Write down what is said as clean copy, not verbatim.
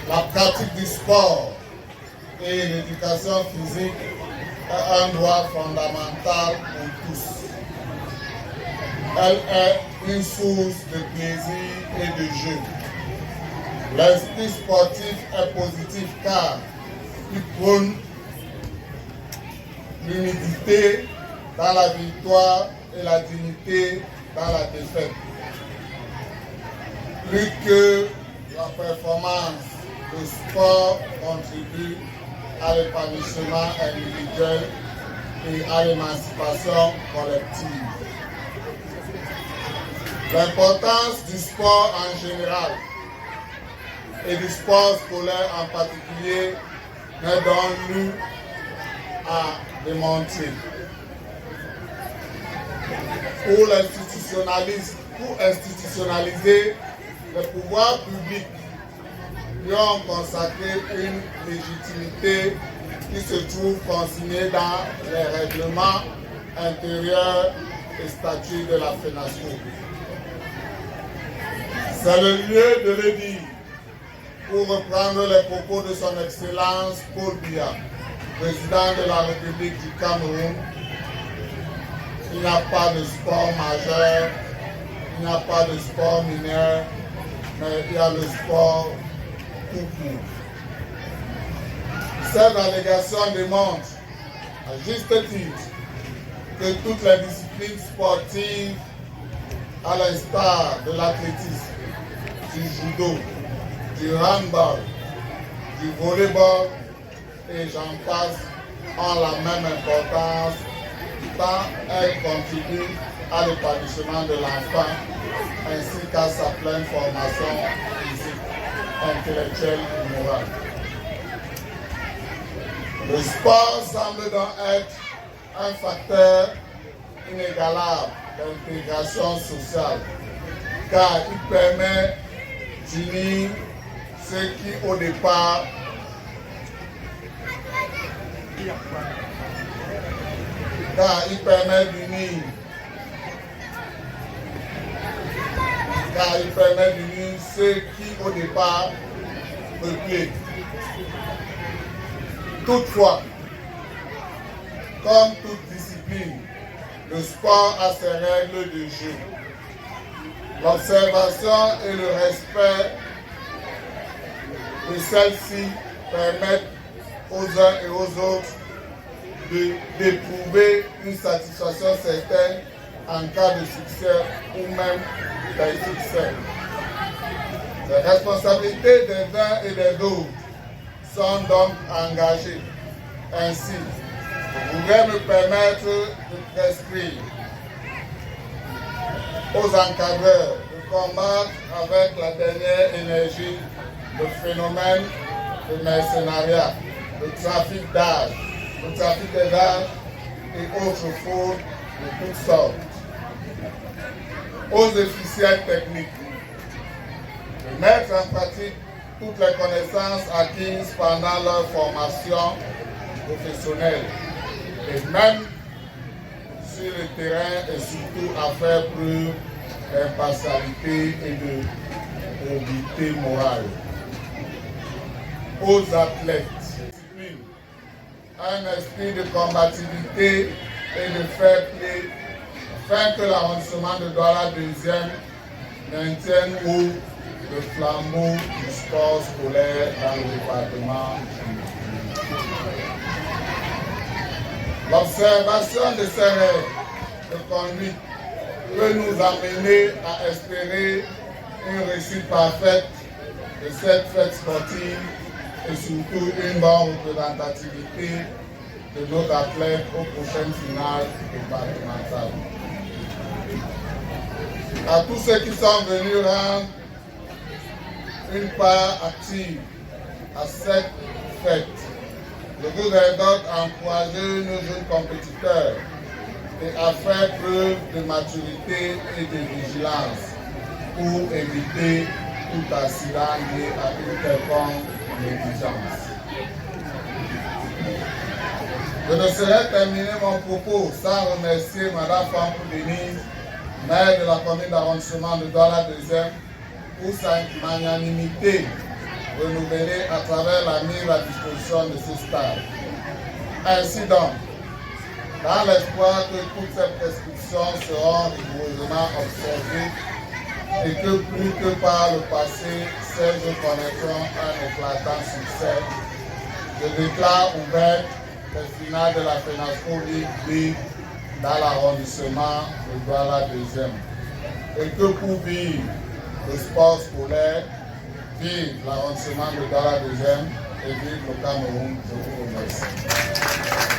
La pratique du sport et l'éducation physique est un droit fondamental pour tous. Elle est une source de plaisir et de jeu. L'esprit sportif est positif car il prône l'humilité dans la victoire et la dignité dans la défaite. Plus que la performance, le sport contribue à l'épanouissement individuel et à l'émancipation collective. L'importance du sport en général et du sport scolaire en particulier n'est donc nulle à démontrer. Pour institutionnaliser les pouvoirs publics lui ont consacré une légitimité qui se trouve consignée dans les règlements intérieurs et statuts de la FENASCO. C'est le lieu de le dire, pour reprendre les propos de son Excellence Paul Biya, président de la République du Cameroun. Il n'y a pas de sport majeur, il n'y a pas de sport mineur, mais il y a le sport tout court. Cette allégation démontre, à juste titre, que toutes les disciplines sportives, à l'instar de l'athlétisme, du judo, du handball, du volleyball et j'en passe, ont la même importance tant elles contribuent à l'épanouissement de l'enfant ainsi qu'à sa pleine formation physique, intellectuelle et morale. Le sport semble donc être un facteur inégalable d'intégration sociale car il permet d'unir ceux qui au départ ceux qui au départ peuplaient. Toutefois, comme toute discipline, le sport a ses règles de jeu. L'observation et le respect de celles-ci permettent aux uns et aux autres d'éprouver une satisfaction certaine en cas de succès ou même d'insuccès. Les responsabilités des uns et des autres sont donc engagées. Ainsi, je voudrais me permettre de prescrire aux encadreurs de combattre avec la dernière énergie le phénomène de mercenariat, le trafic d'âge, le trafic des âges et autres fraudes de toutes sortes. Aux officiels techniques de mettre en pratique toutes les connaissances acquises pendant leur formation professionnelle et même sur le terrain et surtout à faire preuve d'impartialité et de probité morale. Aux athlètes, un esprit de combativité et de fair play afin que l'arrondissement de Douala deuxième maintienne haut le flambeau du sport scolaire dans le département. L'observation de ces règles de conduite peut nous amener à espérer une réussite parfaite de cette fête sportive et surtout une bonne représentativité de nos athlètes aux prochaines finales départementales. À tous ceux qui sont venus rendre une part active à cette fête, je voudrais donc encourager nos jeunes compétiteurs et à faire preuve de maturité et de vigilance pour éviter tout accident lié à une quelconque négligence. Je ne saurais terminer mon propos sans remercier Mme Fankou Denise, maire de la commune d'arrondissement de Douala deuxième, pour sa magnanimité renouvelée à travers la mise à disposition de ce stade. Ainsi donc, dans l'espoir que toutes ces prescriptions seront rigoureusement observées et que plus que par le passé, celles connaîtront un éclatant succès, je déclare ouverte les finales de la FENASCO Ligue B dans l'arrondissement de Douala 2e. Et que pour vivre le sport scolaire, vive l'arrondissement de Douala 2e et vive le Cameroun. Je vous remercie.